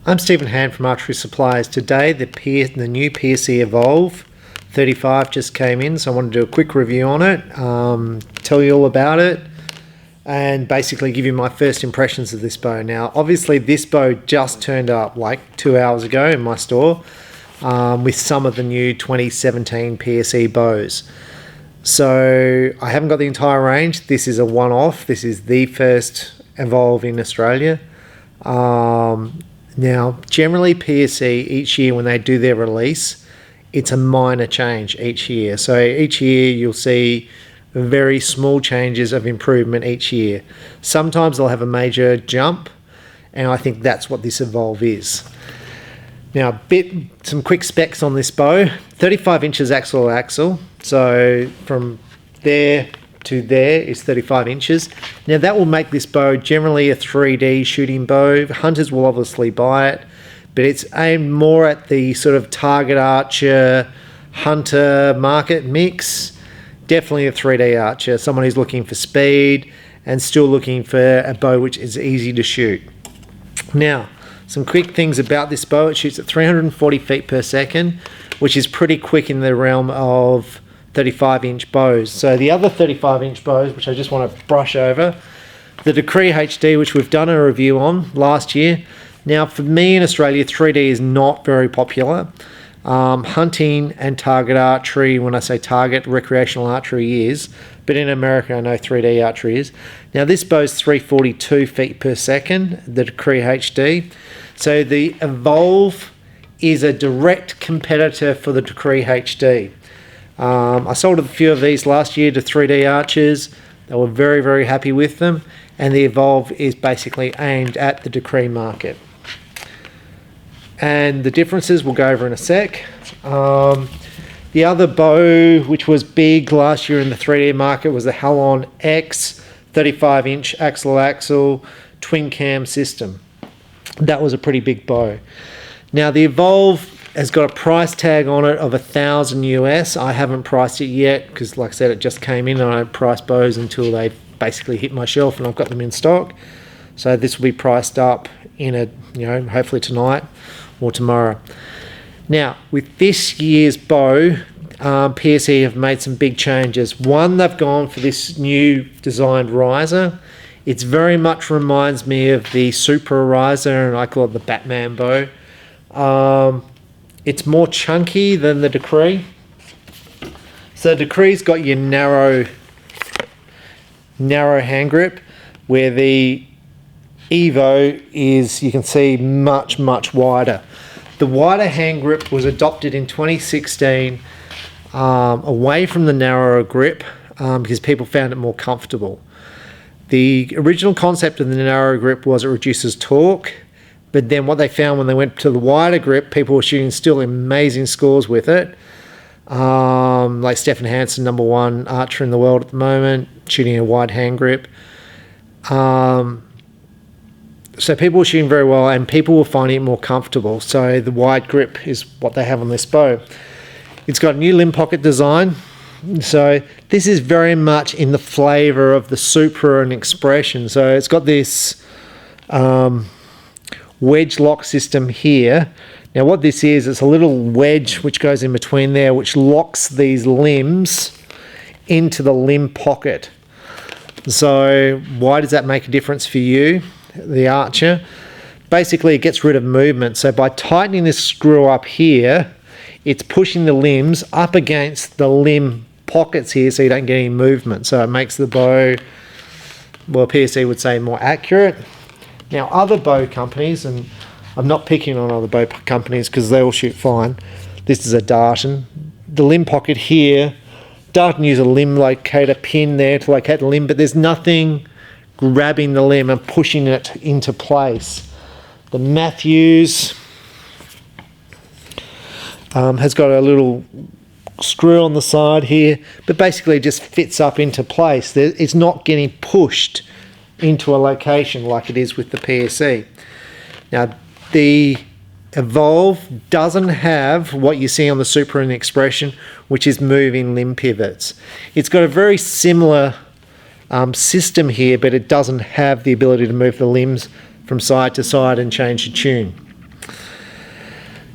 I'm Stephen Hand from Archery Supplies. Today the new PSE Evolve 35 just came in, so I want to do a quick review on it, tell you all about it, and basically give you my first impressions of this bow. Now obviously this bow just turned up like 2 hours ago in my store with some of the new 2017 PSE bows. So I haven't got the entire range. This is a one-off. This is the first Evolve in Australia. Now, generally PSE, each year when they do their release, it's a minor change each year. So each year you'll see very small changes of improvement each year. Sometimes they'll have a major jump, and I think that's what this Evolve is. Now, some quick specs on this bow. 35 inches axle to axle. So from there to there is 35 inches. Now that will make this bow generally a 3D shooting bow. Hunters will obviously buy it, but it's aimed more at the sort of target archer, hunter market mix. Definitely a 3D archer, someone who's looking for speed and still looking for a bow which is easy to shoot. Now, some quick things about this bow. It shoots at 340 feet per second, which is pretty quick in the realm of 35-inch bows. So the other 35-inch bows, which I just want to brush over, the Decree HD, which we've done a review on last year. Now for me in Australia, 3D is not very popular. Hunting and target archery, when I say target, recreational archery is, but in America I know 3D archery is. Now this bow's 342 feet per second, the Decree HD. So the Evolve is a direct competitor for the Decree HD. I sold a few of these last year to 3D archers. They were very, very happy with them, and the Evolve is basically aimed at the Decree market. And the differences we'll go over in a sec. The other bow which was big last year in the 3D market was the Halon X 35-inch axle twin cam system. That was a pretty big bow. Now the Evolve has got a price tag on it of $1,000 US. I haven't priced it yet because, like I said, it just came in, and I don't price bows until they basically hit my shelf and I've got them in stock. So this will be priced up in hopefully tonight or tomorrow. Now with this year's bow, PSE have made some big changes. One, they've gone for this new designed riser. It very much reminds me of the Super riser, and I call it the Batman bow. It's more chunky than the Decree. So the Decree's got your narrow hand grip, where the Evo is, you can see, much wider. The wider hand grip was adopted in 2016 away from the narrower grip because people found it more comfortable. The original concept of the narrow grip was it reduces torque. But then what they found when they went to the wider grip, people were shooting still amazing scores with it. Like Stefan Hansen, #1 archer in the world at the moment, shooting a wide hand grip. So people were shooting very well, and people were finding it more comfortable. So the wide grip is what they have on this bow. It's got a new limb pocket design. So this is very much in the flavour of the Supra and Expression. So it's got this wedge lock system here. Now what this is, it's a little wedge which goes in between there, which locks these limbs into the limb pocket. So why does that make a difference for you, the archer? Basically it gets rid of movement. So by tightening this screw up here, it's pushing the limbs up against the limb pockets here, so you don't get any movement. So it makes the bow, well, PSE would say, more accurate. Now other bow companies, and I'm not picking on other bow companies because they all shoot fine. This is a Darton. The limb pocket here, Darton use a limb locator pin there to locate the limb, but there's nothing grabbing the limb and pushing it into place. The Matthews has got a little screw on the side here, but basically it just fits up into place. It's not getting pushed into a location like it is with the PSE. Now the Evolve doesn't have what you see on the Super and the Expression, which is moving limb pivots. It's got a very similar system here, but it doesn't have the ability to move the limbs from side to side and change the tune.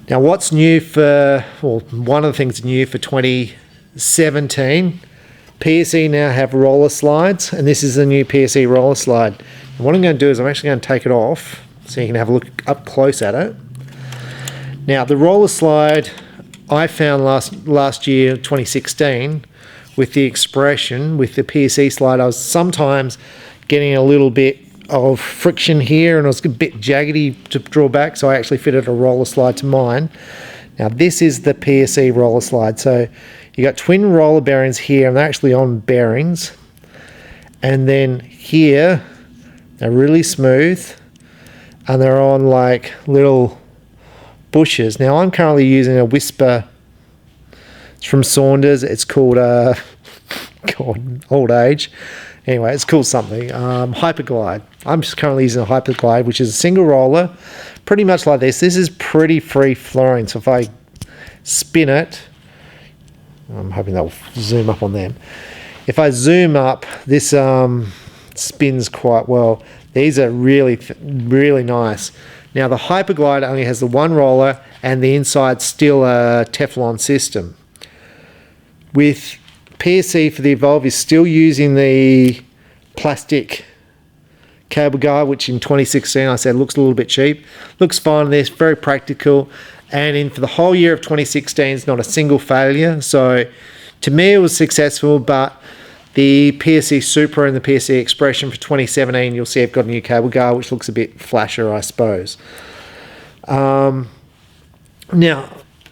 Now what's new for, well, one of the things new for 2017, PSE now have roller slides, and this is the new PSE roller slide. And what I'm going to do is I'm actually going to take it off so you can have a look up close at it. Now the roller slide I found last year, 2016, with the expression, with the PSE slide, I was sometimes getting a little bit of friction here and it was a bit jaggedy to draw back, so I actually fitted a roller slide to mine. Now this is the PSE roller slide. So you got twin roller bearings here, and they're actually on bearings. And then here, they're really smooth and they're on like little bushes. Now I'm currently using a Whisper. It's from Saunders. It's called God, old age. Anyway, it's called something. Hyperglide. I'm just currently using a Hyperglide, which is a single roller, pretty much like this. This is pretty free flowing. So if I spin it, I'm hoping that will zoom up on them. If I zoom up, this spins quite well. These are really, really nice. Now the Hyperglide only has the one roller, and the inside's still a Teflon system. With PSE for the Evolve is still using the plastic cable guide, which in 2016 I said looks a little bit cheap. Looks fine. This very practical, and for the whole year of 2016, it's not a single failure. So to me, it was successful. But the PSE Super and the PSE Expression for 2017, you'll see I've got a new cable guide, which looks a bit flasher, I suppose. Now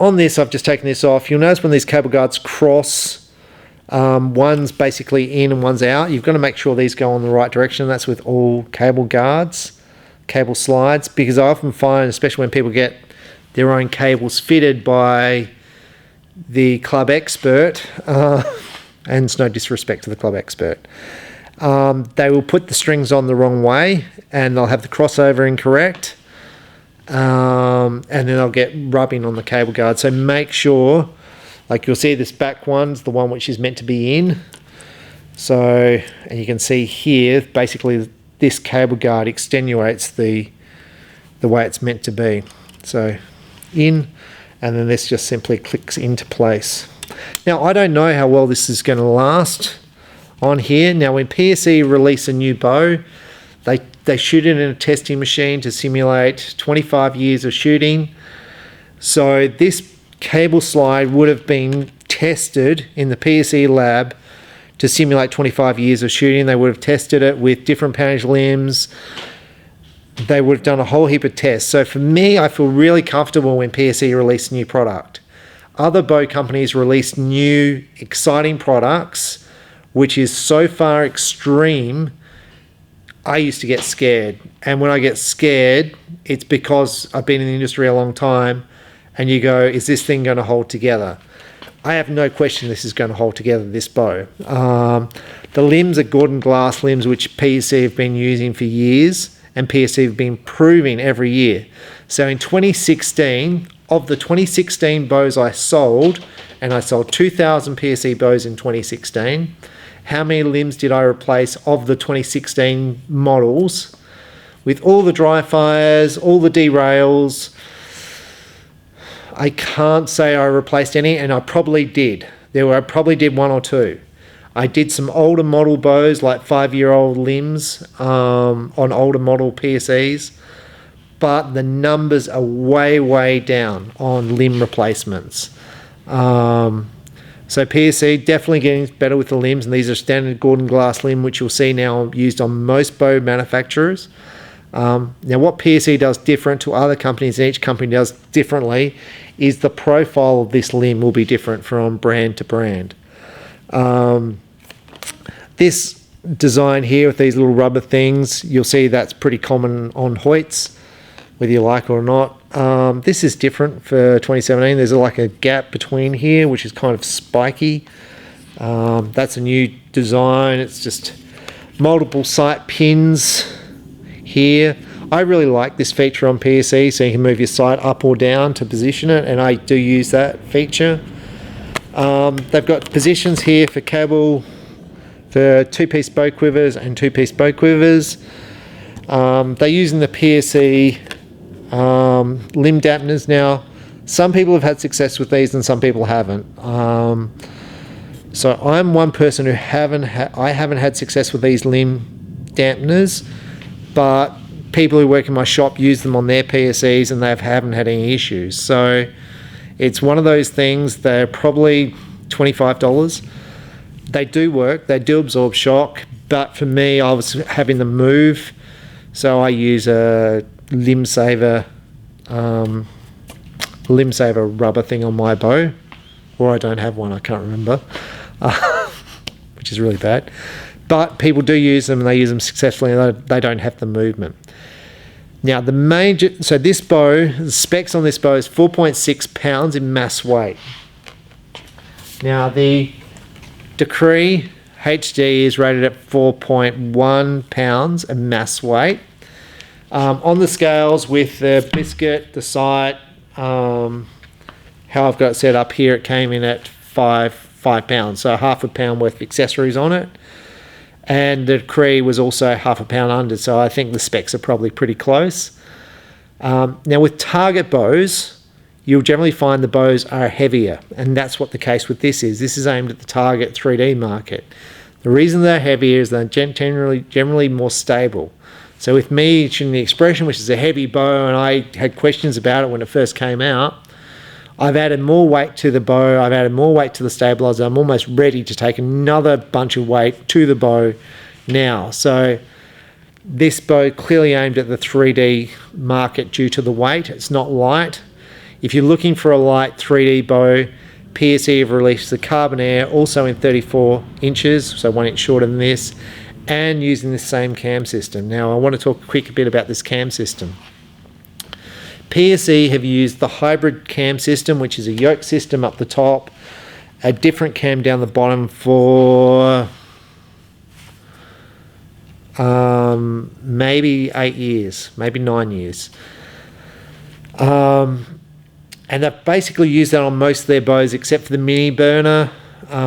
on this, I've just taken this off. You'll notice when these cable guides cross, one's basically in and one's out. You've got to make sure these go in the right direction. That's with all cable guards, cable slides, because I often find, especially when people get their own cables fitted by the club expert, and it's no disrespect to the club expert, they will put the strings on the wrong way and they'll have the crossover incorrect, and then they'll get rubbing on the cable guard. So make sure, like you'll see this back one's the one which is meant to be in. So, and you can see here, basically this cable guard extenuates the way it's meant to be. So in, and then this just simply clicks into place. Now I don't know how well this is going to last on here. Now when PSE release a new bow, they shoot it in a testing machine to simulate 25 years of shooting. So this cable slide would have been tested in the PSE lab to simulate 25 years of shooting. They would have tested it with different poundage limbs. They would have done a whole heap of tests. So for me, I feel really comfortable when PSE release a new product. Other bow companies release new, exciting products, which is so far extreme, I used to get scared. And when I get scared, it's because I've been in the industry a long time, and you go, is this thing going to hold together? I have no question this is going to hold together, this bow. The limbs are Gordon glass limbs, which PSE have been using for years, and PSE have been improving every year. So in 2016, of the 2016 bows I sold, and I sold 2,000 PSE bows in 2016, how many limbs did I replace of the 2016 models? With all the dry fires, all the derails, I can't say I replaced any, and I probably did. I probably did one or two. I did some older model bows, like 5-year-old limbs on older model PSEs, but the numbers are way, way down on limb replacements. So PSE definitely getting better with the limbs, and these are standard Gordon glass limb, which you'll see now used on most bow manufacturers. Now what PSE does different to other companies, and each company does differently, is the profile of this limb will be different from brand to brand. This design here with these little rubber things, you'll see that's pretty common on Hoyts, whether you like it or not. This is different for 2017. There's like a gap between here, which is kind of spiky. That's a new design. It's just multiple sight pins here. I really like this feature on PSE, so you can move your sight up or down to position it, and I do use that feature. They've got positions here for cable, for two-piece bow quivers and two-piece bow quivers. They're using the PSE limb dampeners now. Some people have had success with these and some people haven't. So I'm one person who I haven't had success with these limb dampeners, but people who work in my shop use them on their PSEs and they haven't had any issues. So it's one of those things. They're probably $25. They do work, they do absorb shock, but for me, I was having them move, so I use a limb saver rubber thing on my bow, or I don't have one, I can't remember, which is really bad. But people do use them and they use them successfully and they don't have the movement. Now so this bow, the specs on this bow is 4.6 pounds in mass weight. Now the Decree HD is rated at 4.1 pounds in mass weight. On the scales with the biscuit, the sight, how I've got it set up here, it came in at 5 pounds, so half a pound worth of accessories on it. And the Decree was also half a pound under, so I think the specs are probably pretty close. Now with target bows, you'll generally find the bows are heavier, and that's what the case with this is. This is aimed at the target 3D market. The reason they're heavier is they're generally more stable. So with me shooting the Expression, which is a heavy bow, and I had questions about it when it first came out, I've added more weight to the bow, I've added more weight to the stabilizer, I'm almost ready to take another bunch of weight to the bow now. So this bow clearly aimed at the 3D market due to the weight. It's not light. If you're looking for a light 3D bow, PSE have released the Carbon Air, also in 34 inches, so 1 inch shorter than this, and using the same cam system. Now I want to talk a bit about this cam system. PSE have used the hybrid cam system, which is a yoke system up the top, a different cam down the bottom for maybe 8 years, maybe 9 years. And they've basically used that on most of their bows except for the mini burner,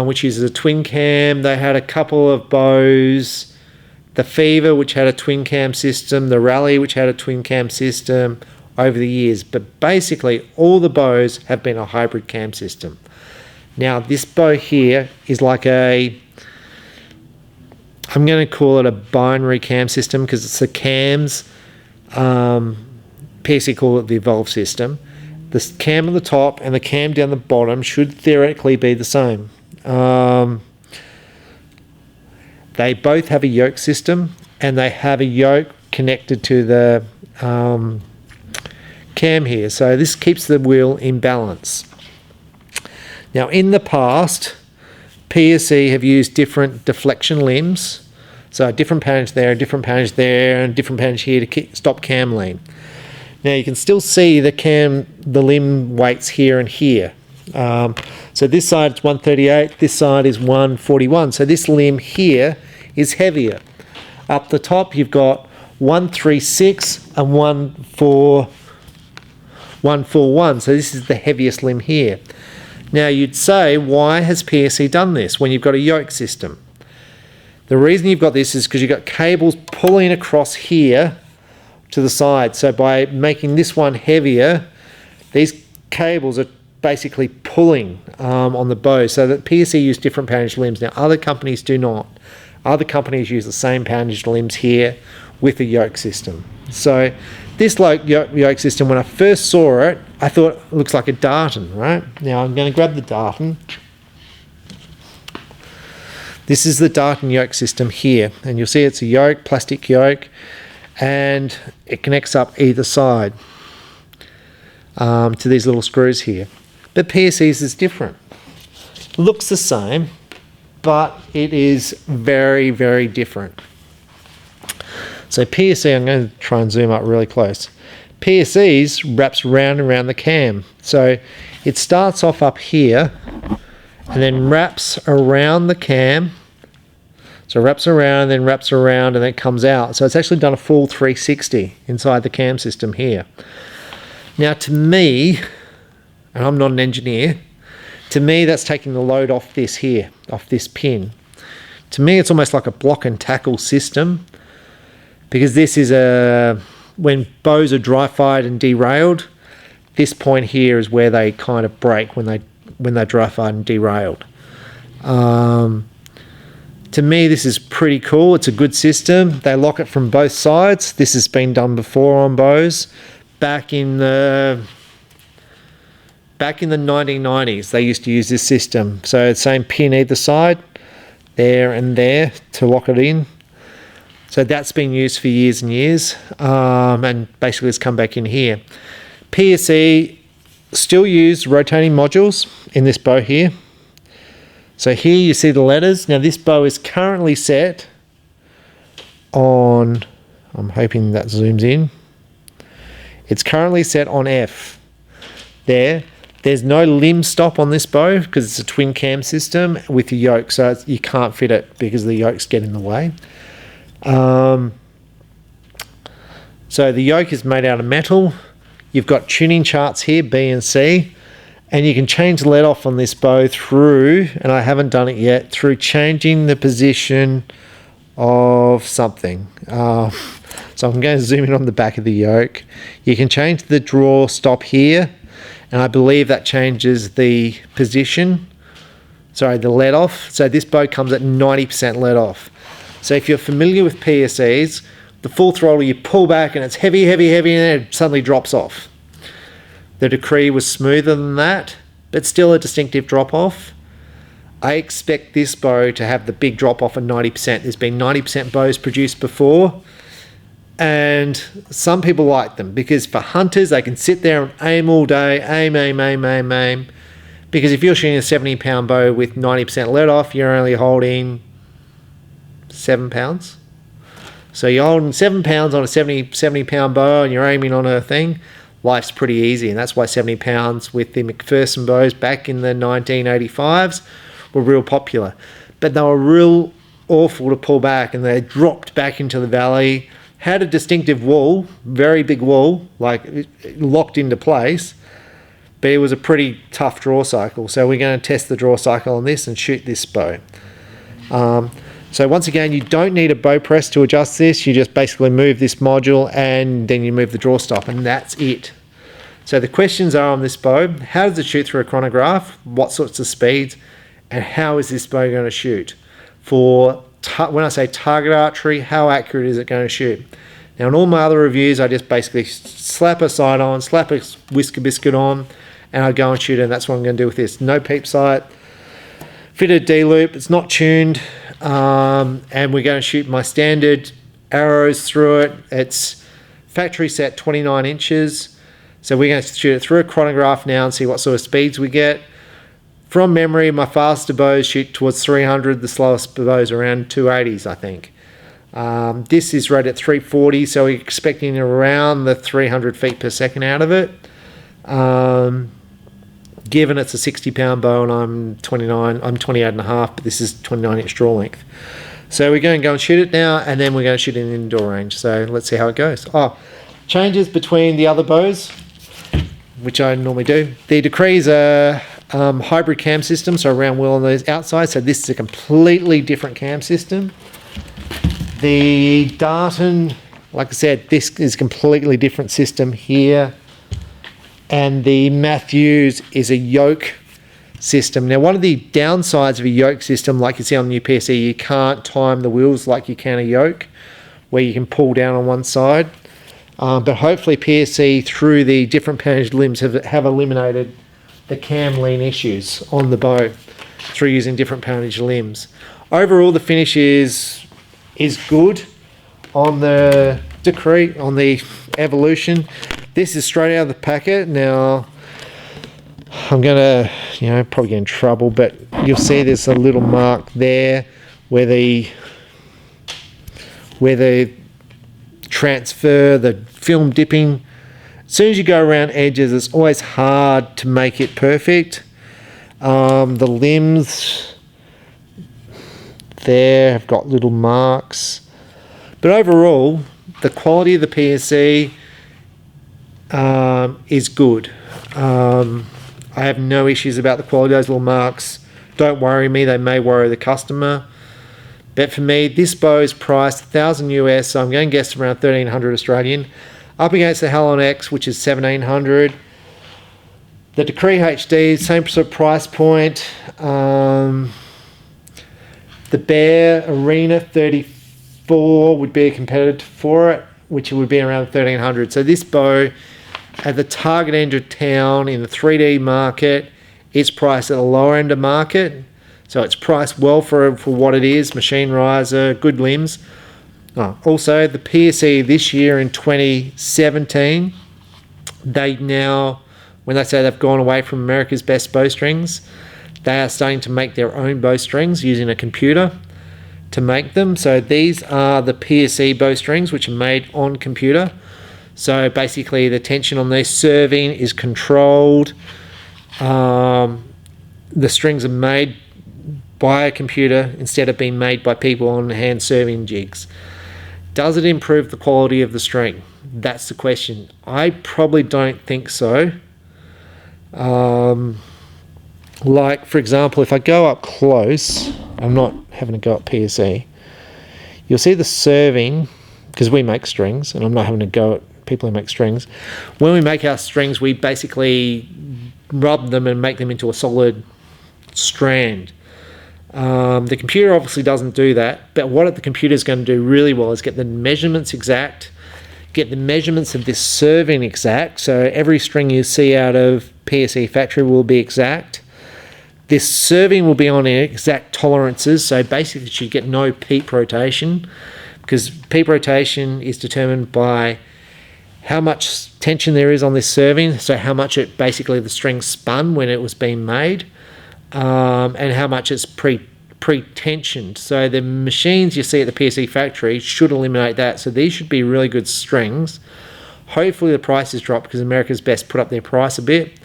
which uses a twin cam. They had a couple of bows, the Fever, which had a twin cam system, the Rally, which had a twin cam system over the years, but basically all the bows have been a hybrid cam system. Now this bow here is like I'm going to call it a binary cam system because it's the cams, PSE call it the Evolve system. The cam on the top and the cam down the bottom should theoretically be the same. They both have a yoke system and they have a yoke connected to the cam here, so this keeps the wheel in balance. Now in the past, PSE have used different deflection limbs, so a different poundage there, a different poundage there, and a different poundage here to stop cam lean. Now you can still see the limb weights here and here. So this side is 138, this side is 141, so this limb here is heavier. Up the top you've got 136 and 141, so this is the heaviest limb here. Now you'd say, why has PSE done this when you've got a yoke system? The reason you've got this is because you've got cables pulling across here to the side. So by making this one heavier, these cables are basically pulling on the bow, so that PSE use different poundage limbs. Now other companies do not. Other companies use the same poundage limbs here with a yoke system. So this yoke system, when I first saw it, I thought it looks like a Darton, right? Now I'm going to grab the Darton. This is the Darton yoke system here, and you'll see it's a yoke, plastic yoke, and it connects up either side to these little screws here. But PSE's is different. Looks the same, but it is very, very different. So PSE, I'm going to try and zoom up really close. PSE's wraps round and round the cam. So it starts off up here and then wraps around the cam. So it wraps around and then wraps around and then it comes out. So it's actually done a full 360 inside the cam system here. Now to me, and I'm not an engineer, to me that's taking the load off this here, off this pin. To me it's almost like a block and tackle system, because this is when bows are dry fired and derailed, this point here is where they kind of break when they drive hard and derailed. To me, this is pretty cool. It's a good system. They lock it from both sides. This has been done before on bows. Back in the 1990s, they used to use this system. So same pin either side, there and there, to lock it in. So that's been used for years and years, and basically it's come back in here. PSE still use rotating modules in this bow here. So here you see the letters. Now this bow is currently set on, I'm hoping that zooms in. It's currently set on F. There's no limb stop on this bow because it's a twin cam system with a yoke, so you can't fit it because the yokes get in the way. So the yoke is made out of metal. You've got tuning charts here, B and C, and you can change the let off on this bow through, and I haven't done it yet, through changing the position of something. So I'm going to zoom in on the back of the yoke. You can change the draw stop here, and I believe that changes the position, the let off. So this bow comes at 90% let off. So if you're familiar with PSEs, the full throttle, you pull back and it's heavy, heavy, heavy, and then it suddenly drops off. The Decree was smoother than that, but still a distinctive drop off. I expect this bow to have the big drop off of 90%. There's been 90% bows produced before, and some people like them because for hunters, they can sit there and aim all day, aim. Because if you're shooting a 70-pound bow with 90% let off, you're only holding 7 pounds. So you're holding 7 pounds on a 70-pound bow and you're aiming on a thing. Life's pretty easy, and that's why 70 pounds with the McPherson bows back in the 1985s were real popular. But they were real awful to pull back, and they dropped back into the valley, had a distinctive wall, very big wall, like locked into place, but it was a pretty tough draw cycle. So we're going to test the draw cycle on this and shoot this bow. So once again, you don't need a bow press to adjust this. You just basically move this module and then you move the draw stop, and that's it. So the questions are on this bow: how does it shoot through a chronograph? What sorts of speeds? And how is this bow going to shoot? For when I say target archery, how accurate is it going to shoot? Now in all my other reviews, I just basically slap a sight on, slap a whisker biscuit on, and I go and shoot it, and that's what I'm going to do with this. No peep sight, fitted D-loop, it's not tuned, and we're going to shoot my standard arrows through it. It's factory set 29 inches. So we're going to shoot it through a chronograph now and see what sort of speeds we get. From memory, my faster bows shoot towards 300, the slowest bows around 280s, I think. This is rated at 340, so we're expecting around the 300 feet per second out of it. Given it's a 60-pound bow and I'm 28 and a half, but this is 29-inch draw length. So we're going to go and shoot it now, and then we're going to shoot it in indoor range. So let's see how it goes. Changes between the other bows, which I normally do. The Decree is a hybrid cam system, so round wheel on the outside. So this is a completely different cam system. The Darton, like I said, this is a completely different system here. And the Matthews is a yoke system. Now, one of the downsides of a yoke system, like you see on the new PSE, you can't time the wheels like you can a yoke, where you can pull down on one side. But hopefully PSE, through the different poundage limbs, have eliminated the cam lean issues on the bow through using different poundage limbs. Overall, the finish is good on the Decree, on the Evolution. This is straight out of the packet. Now, I'm going to, probably get in trouble, but you'll see there's a little mark there where the transfer, the film dipping. As soon as you go around edges, it's always hard to make it perfect. The limbs there have got little marks. But overall, the quality of the PSE is good. I have no issues about the quality of those little marks. Don't worry me, they may worry the customer. But for me, this bow is priced $1,000 US, so I'm going to guess around 1,300 Australian. Up against the Halon X, which is 1,700. The Decree HD, same sort of price point. The Bear Arena 34 would be a competitor for it, which would be around 1,300. So this bow at the target end of town in the 3D market, it's priced at the lower end of market. So it's priced well for what it is, machine riser, good limbs. Also, the PSE this year in 2017, they now, when they say they've gone away from America's best bowstrings, they are starting to make their own bowstrings using a computer to make them. So these are the PSE bowstrings, which are made on computer. So basically the tension on their serving is controlled. The strings are made by a computer instead of being made by people on hand serving jigs. Does it improve the quality of the string? That's the question. I probably don't think so. Like, for example, if I go up close, I'm not having to go up PSE, you'll see the serving, because we make strings, and I'm not having to go at people who make strings. When we make our strings, we basically rub them and make them into a solid strand. The computer obviously doesn't do that, but what the computer is going to do really well is get the measurements exact, get the measurements of this serving exact, so every string you see out of PSE factory will be exact. This serving will be on exact tolerances, so basically you should get no peak rotation, because peak rotation is determined by how much tension there is on this serving, so how much it basically the string spun when it was being made, and how much it's pre-tensioned. So the machines you see at the PSE factory should eliminate that, so these should be really good strings. Hopefully the prices drop, because America's Best put up their price a bit,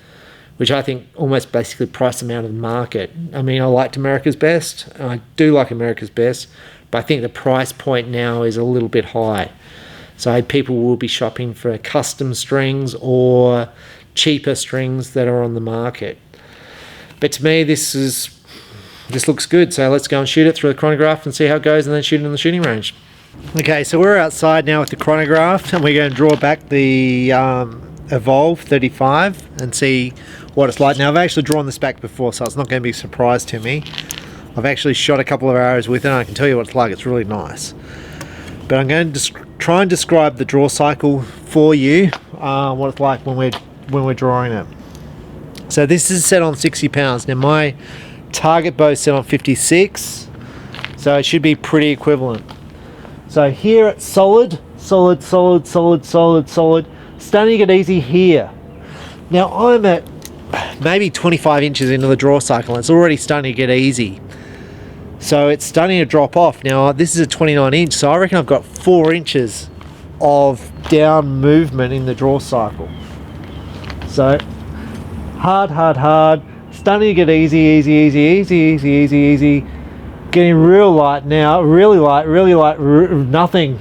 which I think almost basically priced them out of the market. I mean, I liked America's Best. I do like America's Best, but I think the price point now is a little bit high. So people will be shopping for custom strings or cheaper strings that are on the market. But to me, this looks good. So let's go and shoot it through the chronograph and see how it goes, and then shoot it in the shooting range. Okay, so we're outside now with the chronograph, and we're going to draw back the Evolve 35 and see what it's like. Now, I've actually drawn this back before, so it's not going to be a surprise to me. I've actually shot a couple of arrows with it, and I can tell you what it's like. It's really nice. But I'm going to try and describe the draw cycle for you, what it's like when we're drawing it. So this is set on 60 pounds. Now my target bow is set on 56, so it should be pretty equivalent. So here it's solid, solid, solid, solid, solid, solid. Starting to get easy here. Now I'm at maybe 25 inches into the draw cycle, and it's already starting to get easy. So it's starting to drop off. Now this is a 29 inch, so I reckon I've got 4 inches of down movement in the draw cycle. So hard, hard, hard. Starting to get easy, easy, easy, easy, easy, easy, easy. Getting real light now, really light, nothing.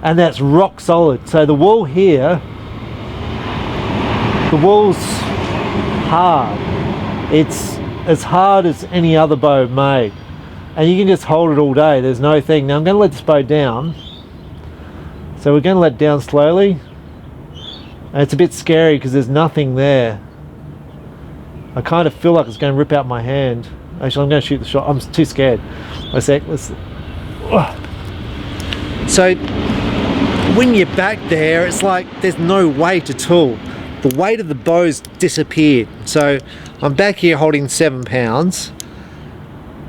And that's rock solid. So the wall here, the wall's hard. It's as hard as any other bow made. And you can just hold it all day, there's no thing. Now I'm going to let this bow down. So we're going to let it down slowly. And it's a bit scary because there's nothing there. I kind of feel like it's going to rip out my hand. Actually, I'm going to shoot the shot. I'm too scared. A sec. So when you're back there, it's like there's no weight at all. The weight of the bow's disappeared. So I'm back here holding 7 pounds,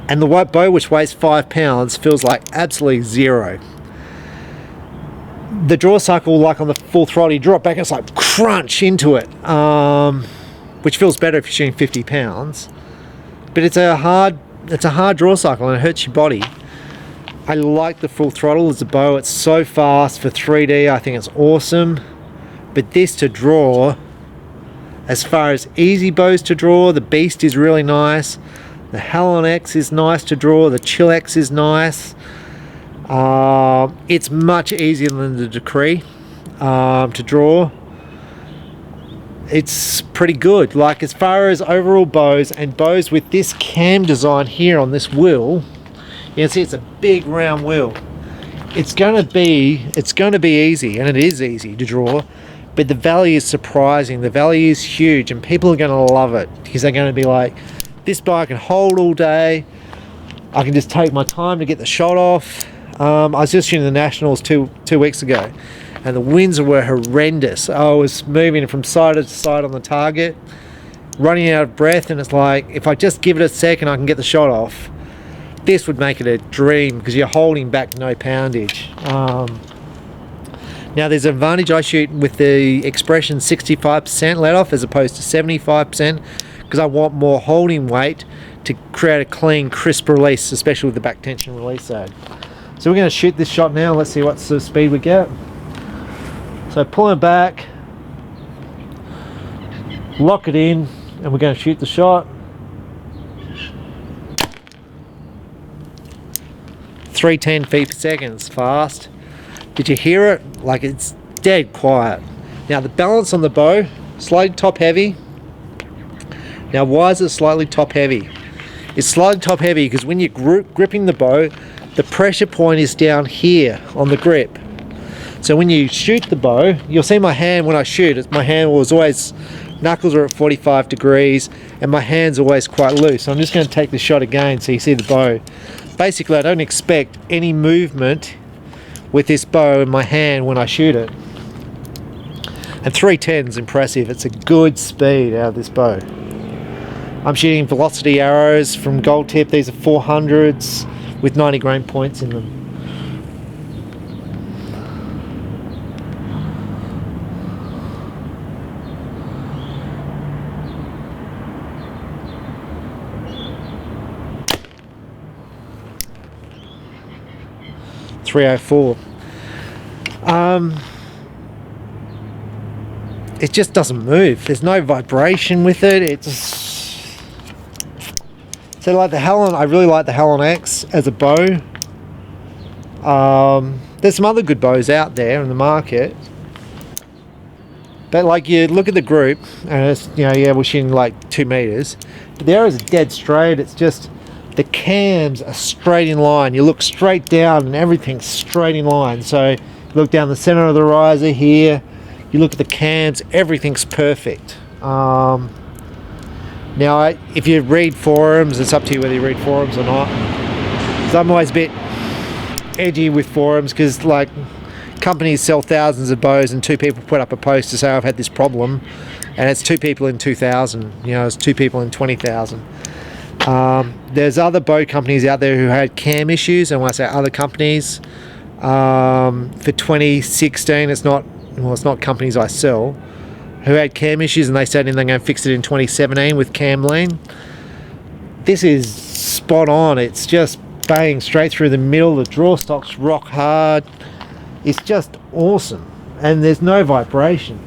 and the bow, which weighs 5 pounds, feels like absolutely zero. The draw cycle, like on the full throttle, you drop back, it's like crunch into it, which feels better if you're shooting 50 pounds. But it's a hard draw cycle, and it hurts your body. I like the full throttle as a bow. It's so fast for 3D. I think it's awesome. But this to draw, as far as easy bows to draw, the Beast is really nice. The Halon X is nice to draw. The Chill X is nice. It's much easier than the Decree to draw. It's pretty good. Like, as far as overall bows and bows with this cam design here on this wheel, you can see it's a big round wheel. It's going to be easy, and it is easy to draw, but the value is surprising. The value is huge, and people are going to love it because they're going to be like, this bow I can hold all day. I can just take my time to get the shot off. I was just shooting the Nationals two weeks ago, and the winds were horrendous. I was moving from side to side on the target, running out of breath, and it's like, if I just give it a second, I can get the shot off. This would make it a dream because you're holding back no poundage. Now there's an advantage. I shoot with the Expression 65% let off as opposed to 75% because I want more holding weight to create a clean, crisp release, especially with the back tension release side. So we're going to shoot this shot now. Let's see what sort of speed we get. So pulling back, lock it in, and we're going to shoot the shot. 310 feet per second, it's fast. Did you hear it? Like, it's dead quiet. Now the balance on the bow, slightly top heavy. Now why is it slightly top heavy? It's slightly top heavy because when you're gripping the bow, the pressure point is down here on the grip. So when you shoot the bow, you'll see my hand when I shoot, my hand was always, knuckles are at 45 degrees and my hand's always quite loose. So I'm just going to take the shot again so you see the bow. Basically, I don't expect any movement with this bow in my hand when I shoot it. And 310 is impressive. It's a good speed out of this bow. I'm shooting velocity arrows from Gold Tip. These are 400s with 90 grain points in them. .304. It just doesn't move. There's no vibration with it. It's so like the Halon. I really like the Halon X as a bow. There's some other good bows out there in the market, but like you look at the group and it's, you know, yeah, we're shooting like 2 meters, but the arrows are dead straight. It's just the cams are straight in line. You look straight down and everything's straight in line. So you look down the center of the riser here, you look at the cams, everything's perfect. Now if you read forums, it's up to you whether you read forums or not. So I'm always a bit edgy with forums because like companies sell thousands of bows and 2 people put up a post to say I've had this problem, and it's 2 people in 2,000, you know, it's 2 people in 20,000. There's other bow companies out there who had cam issues, and when I say other companies, for 2016, it's not companies I sell, who had cam issues, and they said they're going to fix it in 2017 with cam lean. This is spot on. It's just bang straight through the middle. The draw stock's rock hard. It's just awesome, and there's no vibration.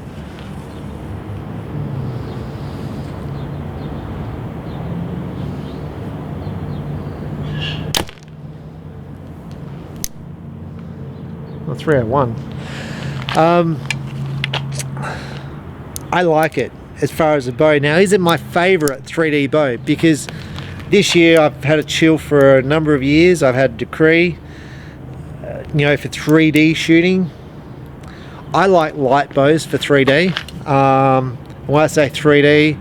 Well, 301. I like it as far as a bow. Now, is it my favorite 3D bow? Because this year I've had a chill for a number of years. I've had a Decree, you know, for 3D shooting. I like light bows for 3D. When I say 3D,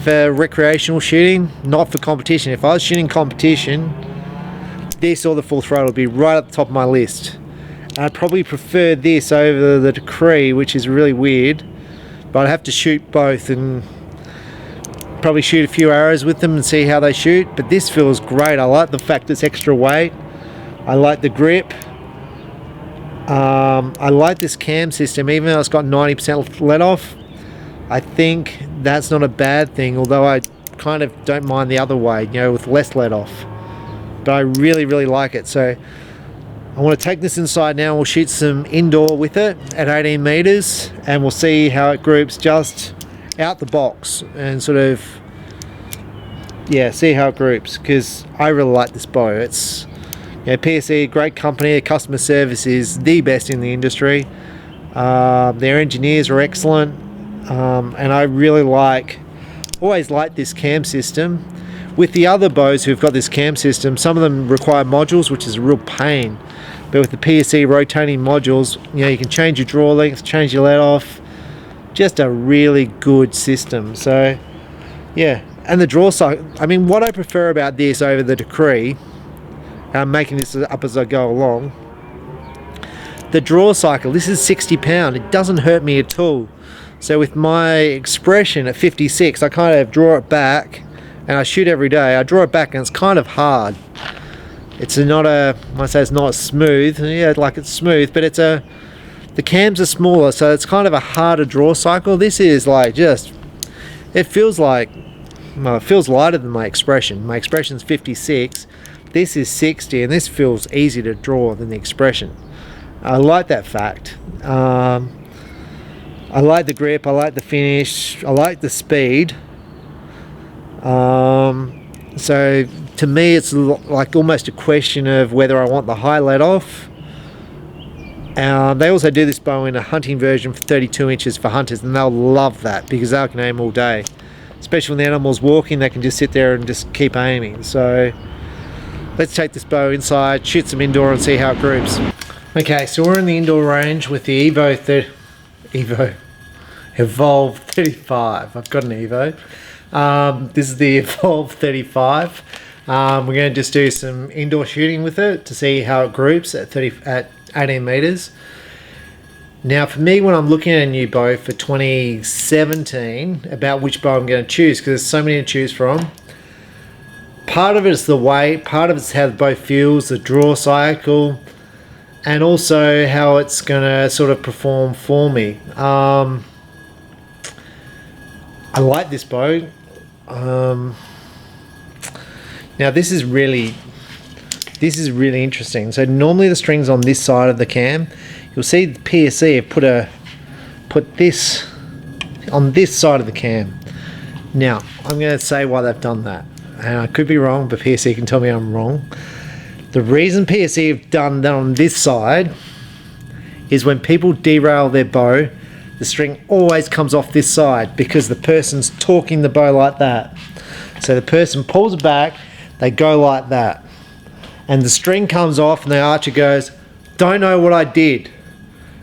for recreational shooting, not for competition. If I was shooting competition, this or the full throttle would be right at the top of my list. I'd probably prefer this over the Decree, which is really weird, but I'd have to shoot both and probably shoot a few arrows with them and see how they shoot. But this feels great. I like the fact it's extra weight. I like the grip. I like this cam system, even though it's got 90% let off. I think that's not a bad thing, although I kind of don't mind the other way, you know, with less let off. But I really, really like it. So I want to take this inside now and we'll shoot some indoor with it at 18 meters, and we'll see how it groups just out the box and sort of, yeah, see how it groups, because I really like this bow. It's, you know, PSE, great company. Their customer service is the best in the industry. Their engineers are excellent, and I really always like this cam system. With the other bows who've got this cam system, some of them require modules, which is a real pain. But with the PSE rotating modules, you know, you can change your draw length, change your let off, just a really good system. So yeah, and the draw cycle, I mean, what I prefer about this over the Decree, I'm making this up as I go along, the draw cycle, this is 60 pound, it doesn't hurt me at all. So with my expression at 56, I kind of draw it back, and I shoot every day, I draw it back and it's kind of hard. It's not a, I say it's not smooth, yeah, like it's smooth, but it's a, the cams are smaller, so it's kind of a harder draw cycle. This is like just, it feels like, well, it feels lighter than my expression. My expression's 56, this is 60, and this feels easier to draw than the expression. I like that fact. I like the grip, I like the finish, I like the speed. So to me it's like almost a question of whether I want the high let off. They also do this bow in a hunting version for 32 inches for hunters, and they'll love that because they can aim all day. Especially when the animal's walking, they can just sit there and just keep aiming. So let's take this bow inside, shoot some indoor and see how it groups. Okay, so we're in the indoor range with the Evolve 35. I've got an Evo. This is the Evolve 35. We're going to just do some indoor shooting with it to see how it groups at 18 meters. Now for me, when I'm looking at a new bow for 2017, about which bow I'm going to choose, because there's so many to choose from, part of it is the weight, part of it's how the bow feels, the draw cycle, and also how it's going to sort of perform for me. I like this bow. Now this is really interesting. So normally the string's on this side of the cam. You'll see the PSE have put this on this side of the cam. Now I'm going to say why they've done that, and I could be wrong, but PSE can tell me I'm wrong. The reason PSE have done that on this side is when people derail their bow, the string always comes off this side because the person's torquing the bow like that. So the person pulls it back, they go like that, and the string comes off and the archer goes, don't know what I did.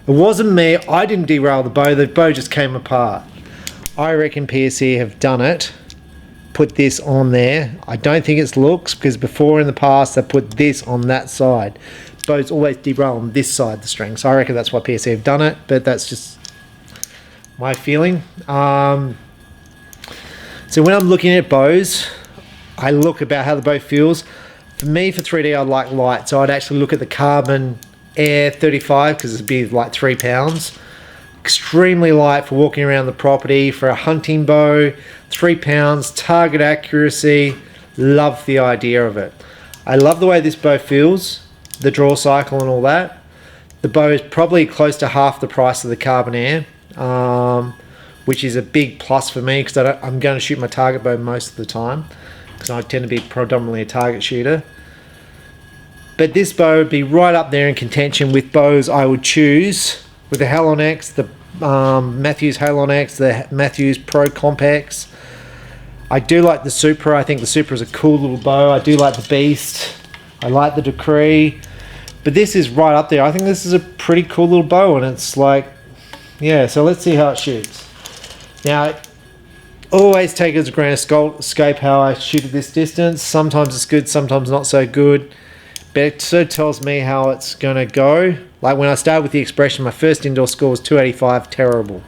It wasn't me, I didn't derail the bow just came apart. I reckon PSE have done it, put this on there. I don't think it's looks, because before in the past they put this on that side. Bows always derail on this side of the string, so I reckon that's why PSE have done it, but that's just my feeling. So when I'm looking at bows, I look about how the bow feels. For me, for 3D, I like light, so I'd actually look at the Carbon Air 35 because it'd be like 3 pounds. Extremely light for walking around the property. For a hunting bow, 3 pounds, target accuracy. Love the idea of it. I love the way this bow feels, the draw cycle and all that. The bow is probably close to half the price of the Carbon Air, which is a big plus for me because I'm going to shoot my target bow most of the time because I tend to be predominantly a target shooter. But this bow would be right up there in contention with bows I would choose, with the Halon X, the Matthews Halon X, the Matthews Pro Compex. I do like the Supra. I think the Supra is a cool little bow. I do like the Beast. I like the Decree. But this is right up there. I think this is a pretty cool little bow, and it's like, yeah, so let's see how it shoots. Now, always take it as a grain of scope how I shoot at this distance. Sometimes it's good, sometimes not so good. But it sort of tells me how it's going to go. Like when I started with the expression, my first indoor score was 285, terrible.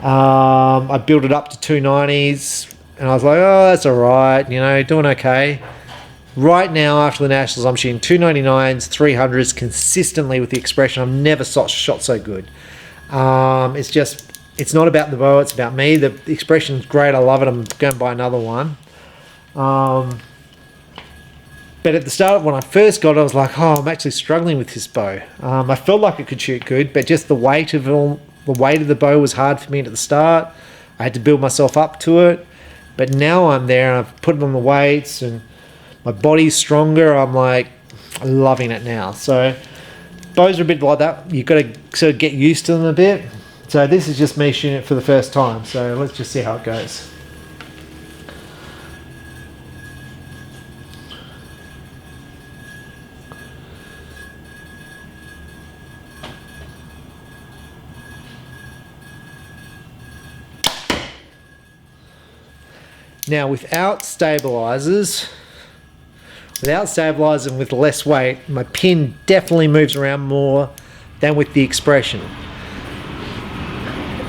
I built it up to 290s, and I was like, oh, that's all right, you know, doing okay. Right now, after the Nationals, I'm shooting 299s, 300s consistently with the expression. I've never shot so good. It's not about the bow, it's about me. The expression's great, I love it, I'm going to buy another one. But at the start, when I first got it, I was like, oh, I'm actually struggling with this bow. I felt like it could shoot good, but just the weight of the bow was hard for me at the start. I had to build myself up to it. But now I'm there, and I've put it on the weights, and my body's stronger. I'm like, loving it now. So bows are a bit like that. You've got to sort of get used to them a bit. So this is just me shooting it for the first time. So let's just see how it goes. Now without stabilizers, and with less weight, my pin definitely moves around more than with the expression.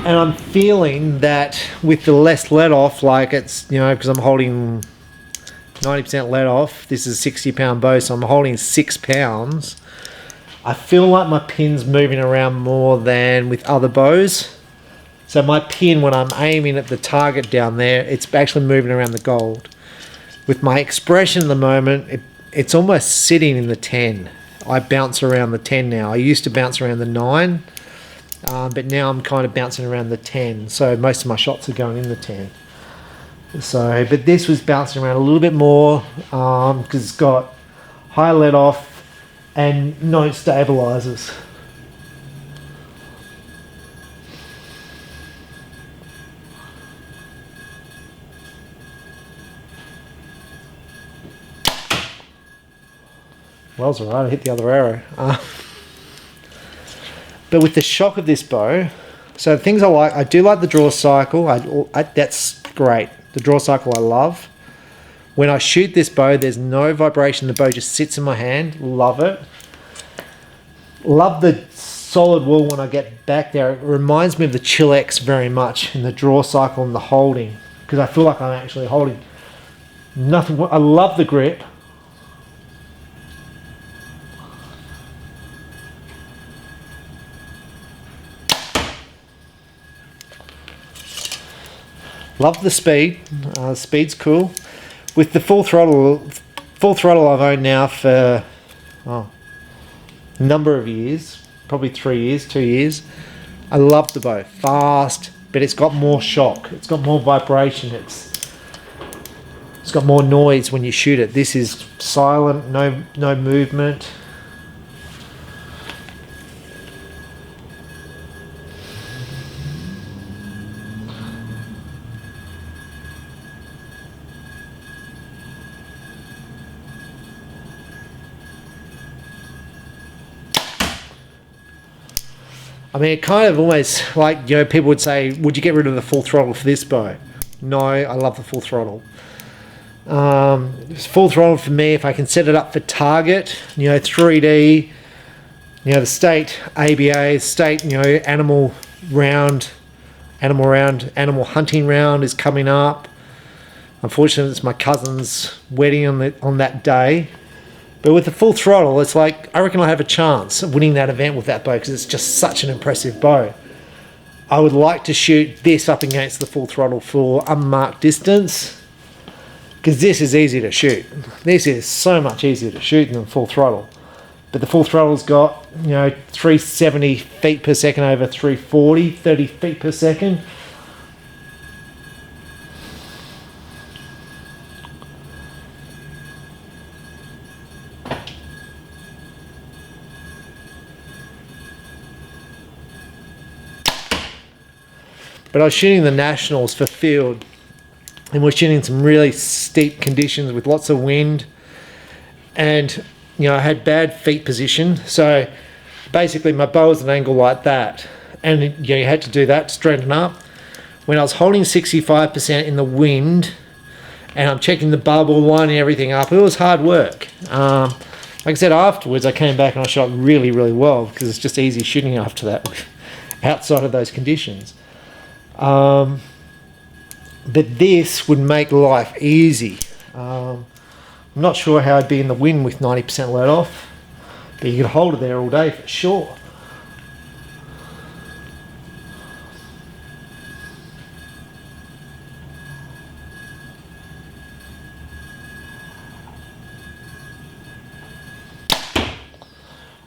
And I'm feeling that with the less let off, like it's, you know, because I'm holding 90% let off, this is a 60-pound bow, so I'm holding 6 pounds. I feel like my pin's moving around more than with other bows. So my pin, when I'm aiming at the target down there, it's actually moving around the gold. With my expression at the moment, it's almost sitting in the 10. I bounce around the 10 now. I used to bounce around the 9, but now I'm kind of bouncing around the 10. So most of my shots are going in the 10. So, but this was bouncing around a little bit more because it's got high let off and no stabilizers. Well, it's alright, I hit the other arrow. But with the shock of this bow, so the things I like, I do like the draw cycle. That's great. The draw cycle I love. When I shoot this bow, there's no vibration. The bow just sits in my hand. Love it. Love the solid wall when I get back there. It reminds me of the Chill-X very much in the draw cycle and the holding, because I feel like I'm actually holding nothing. I love the grip. Love the speed. Speed's cool. With the full throttle I've owned now for a number of years, probably 3 years, 2 years. I love the bow. Fast, but it's got more shock. It's got more vibration. It's got more noise when you shoot it. This is silent, no movement. I mean, it kind of almost like, you know, people would say, would you get rid of the full throttle for this bow? No, I love the full throttle. Full throttle for me, if I can set it up for target, you know, 3D, you know, the state ABA, state, you know, animal hunting round is coming up. Unfortunately, it's my cousin's wedding on that day. But with the full throttle, it's like, I reckon I have a chance of winning that event with that bow because it's just such an impressive bow. I would like to shoot this up against the full throttle for unmarked distance, because this is easy to shoot. This is so much easier to shoot than full throttle. But the full throttle's got, you know, 370 feet per second over 340, 30 feet per second. But I was shooting the Nationals for field, and we're shooting some really steep conditions with lots of wind, and you know, I had bad feet position, so basically my bow was at an angle like that, and you know, you had to do that to straighten up. When I was holding 65% in the wind and I'm checking the bubble, lining everything up, it was hard work. Like I said, afterwards I came back and I shot really, really well because it's just easy shooting after that outside of those conditions. But this would make life easy. I'm not sure how I'd be in the wind with 90% let off, but you could hold it there all day for sure.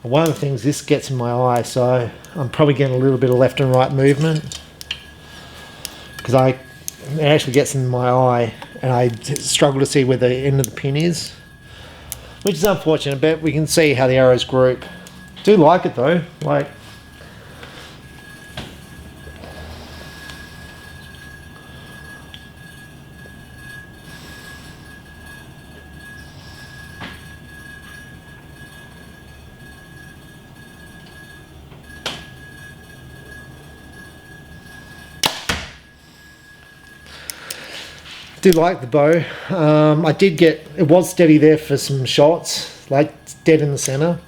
One of the things, this gets in my eye, so I'm probably getting a little bit of left and right movement, because it actually gets in my eye and I struggle to see where the end of the pin is, which is unfortunate, but we can see how the arrows group. Do like it though, like, do like the bow. I did get, it was steady there for some shots, like dead in the center.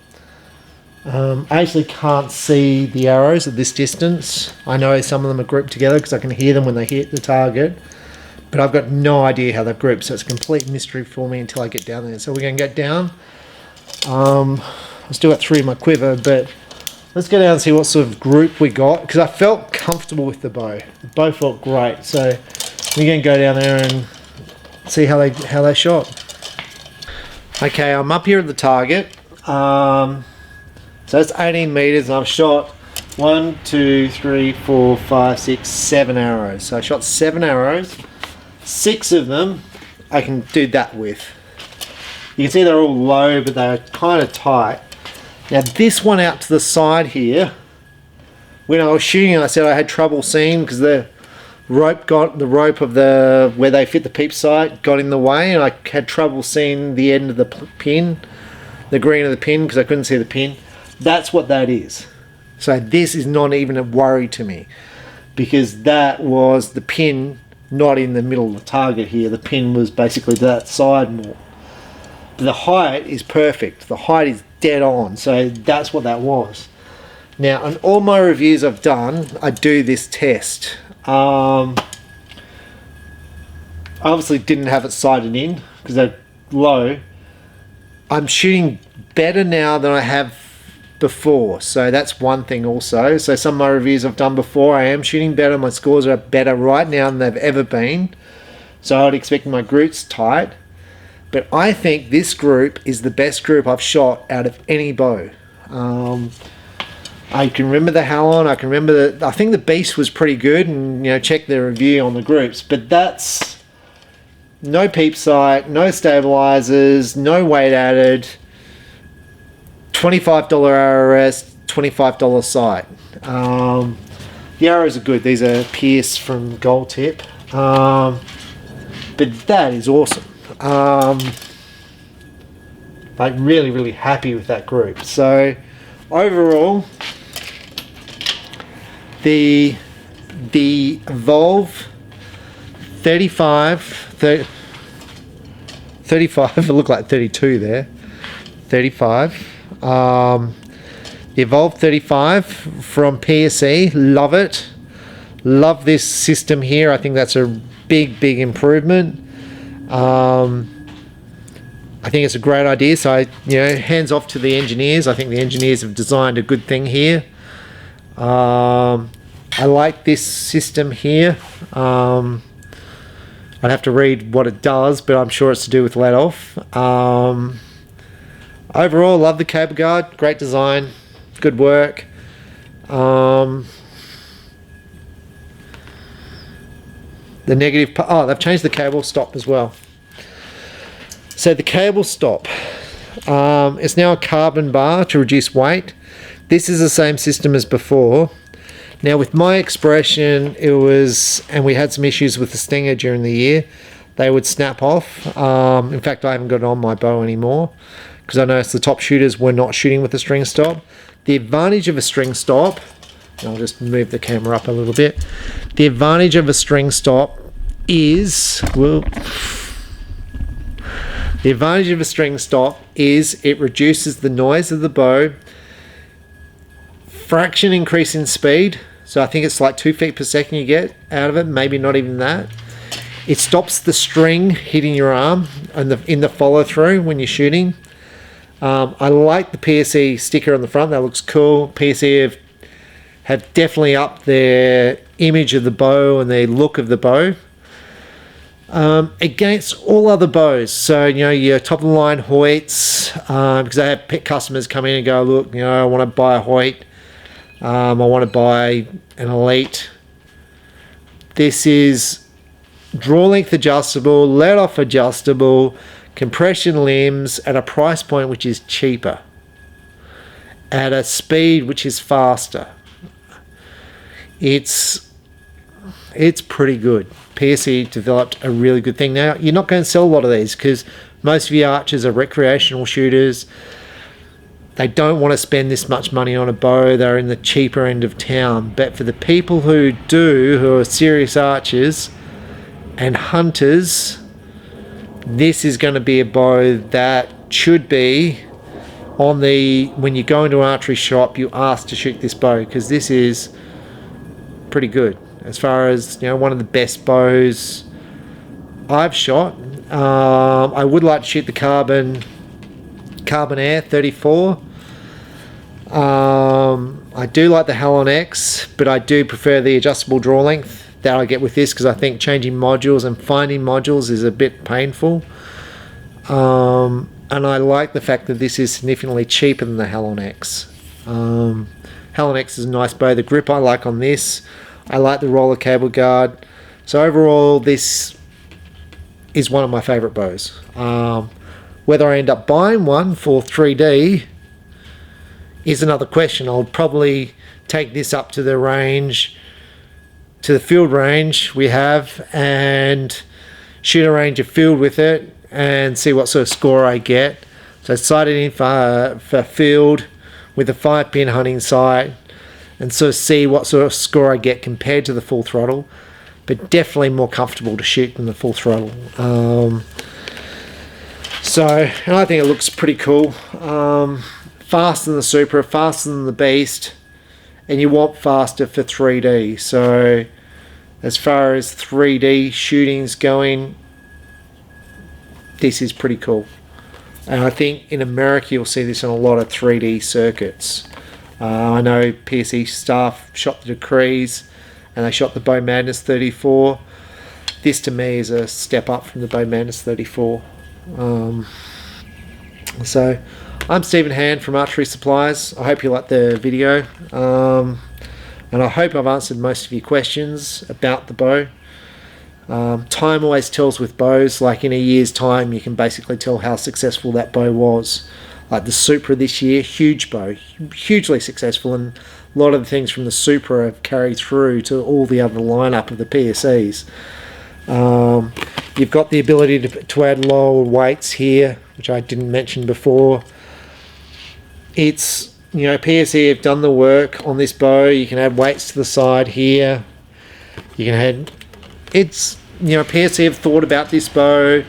I actually can't see the arrows at this distance. I know some of them are grouped together because I can hear them when they hit the target, but I've got no idea how they're grouped, so it's a complete mystery for me until I get down there. So we're going to get down. I still got 3 in my quiver, but let's go down and see what sort of group we got, because I felt comfortable with the bow. The bow felt great, so we're going to go down there and see how they shot. Okay, I'm up here at the target. So it's 18 meters, and I've shot 1, 2, 3, 4, 5, 6, 7 arrows. So I shot 7 arrows. 6 of them I can do that with. You can see they're all low, but they're kind of tight. Now this one out to the side here, when I was shooting, I said I had trouble seeing because the rope of the where they fit the peep sight got in the way, and I had trouble seeing the end of the pin, the green of the pin, because I couldn't see the pin. That's what that is. So this is not even a worry to me, because that was the pin not in the middle of the target here. The pin was basically to that side more. But the height is perfect. The height is dead on. So that's what that was. Now, on all my reviews I've done, I do this test. I obviously didn't have it sighted in because they're low. I'm shooting better now than I have before, so that's one thing also. So some of my reviews I've done before, I am shooting better. My scores are better right now than they've ever been, so I'd expect my groups tight. But I think this group is the best group I've shot out of any bow. I can remember the Halon, I can remember I think the Beast was pretty good, and check the review on the groups, but that's no peep sight, no stabilizers, no weight added, $25 RRS, $25 sight. The arrows are good. These are Pierce from Gold Tip. But that is awesome. Like really happy with that group. So overall, the Evolve 35, it looked like 32 there, 35. The Evolve 35 from PSE, love it. Love this system here. I think that's a big improvement. I think it's a great idea. So hands off to the engineers. I think the engineers have designed a good thing here. I like this system here. I'd have to read what it does, but I'm sure it's to do with let off. Overall, love the cable guard. Great design, good work. The negative part, oh, they've changed the cable stop as well. So the cable stop, it's now a carbon bar to reduce weight. This is the same system as before. Now with my expression, it was, and we had some issues with the Stinger during the year, they would snap off. In fact, I haven't got it on my bow anymore, because I noticed the top shooters were not shooting with a string stop. The advantage of a string stop, I'll just move the camera up a little bit. The advantage of a string stop is, well, the advantage of a string stop is it reduces the noise of the bow, fraction increase in speed, so I think it's like 2 feet per second you get out of it, maybe not even that. It stops the string hitting your arm and in the follow through when you're shooting. I like the PSE sticker on the front. That looks cool. PSE have definitely upped their image of the bow and their look of the bow against all other bows. So your top of the line Hoyts, because I have pet customers come in and go, look, I want to buy a Hoyt. I want to buy an Elite. This is draw length adjustable, let off adjustable, compression limbs at a price point which is cheaper, at a speed which is faster. It's pretty good. PSE developed a really good thing. Now, you're not going to sell a lot of these because most of your archers are recreational shooters. They don't want to spend this much money on a bow. They're in the cheaper end of town. But for the people who do, who are serious archers, and hunters, this is going to be a bow that should be on the, when you go into an archery shop, you ask to shoot this bow, because this is pretty good as far as, you know, one of the best bows I've shot. I would like to shoot the Carbon Air 34. I do like the Halon X, but I do prefer the adjustable draw length that I get with this, because I think changing modules and finding modules is a bit painful. And I like the fact that this is significantly cheaper than the Halon X. Halon X is a nice bow. The grip I like on this. I like the roller cable guard. So overall, this is one of my favorite bows. Whether I end up buying one for 3D is another question. I'll probably take this up to the range, to the field range we have, and shoot a range of field with it and see what sort of score I get. So sight it in for field with a 5-pin hunting sight and sort of see what sort of score I get compared to the full throttle, but definitely more comfortable to shoot than the full throttle. And I think it looks pretty cool. Faster than the Supra, faster than the Beast, and you want faster for 3D. So as far as 3D shooting's going, this is pretty cool. And I think in America you'll see this on a lot of 3D circuits. I know PSE staff shot the Decrees and they shot the Bow Madness 34. This to me is a step up from the Bow Madness 34. So I'm Stephen Hand from Archery Supplies. I hope you liked the video, and I hope I've answered most of your questions about the bow. Time always tells with bows. Like in a year's time you can basically tell how successful that bow was. Like the Supra this year, huge bow, hugely successful, and a lot of the things from the Supra have carried through to all the other lineup of the PSEs. You've got the ability to add lower weights here, which I didn't mention before. It's, you know, PSE have done the work on this bow. You can add weights to the side here. You can add, it's, you know, PSE have thought about this bow.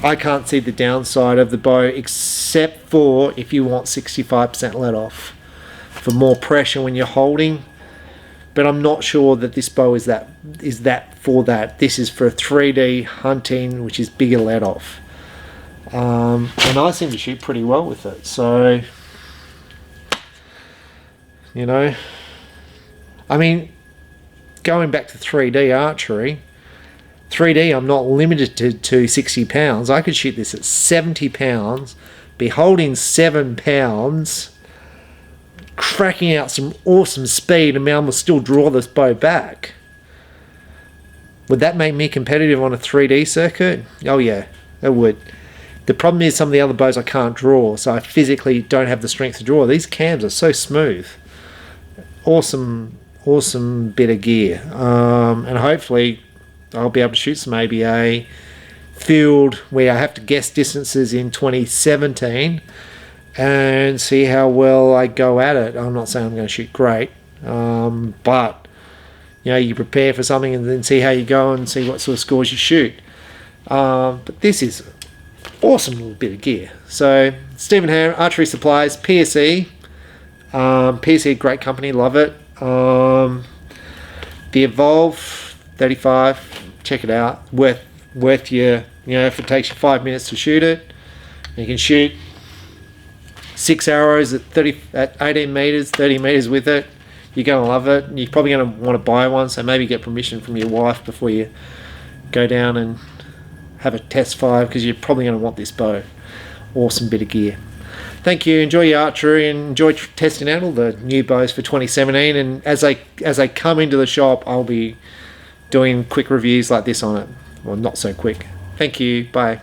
I can't see the downside of the bow, except for if you want 65% let off for more pressure when you're holding. But I'm not sure that this bow is that for that. This is for 3D hunting, which is bigger let off. And I seem to shoot pretty well with it. So, you know, I mean, going back to 3D archery, 3D I'm not limited to 60 pounds. I could shoot this at 70 pounds, be holding 7 pounds, cracking out some awesome speed, and I'm still draw this bow back. Would that make me competitive on a 3D circuit? Oh yeah, it would. The problem is some of the other bows I can't draw, so I physically don't have the strength to draw. These cams are so smooth. Awesome bit of gear. And hopefully I'll be able to shoot some ABA field where I have to guess distances in 2017 and see how well I go at it. I'm not saying I'm going to shoot great, but you know, you prepare for something and then see how you go and see what sort of scores you shoot. But this is awesome little bit of gear. So Stephen Ham, Archery Supplies, PSE. PSE, great company, love it. The Evolve 35, check it out. Worth your, you know, if it takes you 5 minutes to shoot it, you can shoot 6 arrows at 18 meters, 30 meters with it. You're going to love it. You're probably going to want to buy one, so maybe get permission from your wife before you go down and have a test fire, because you're probably going to want this bow. Awesome bit of gear. Thank you. Enjoy your archery and enjoy testing out all the new bows for 2017. And as I come into the shop, I'll be doing quick reviews like this on it. Well, not so quick. Thank you. Bye.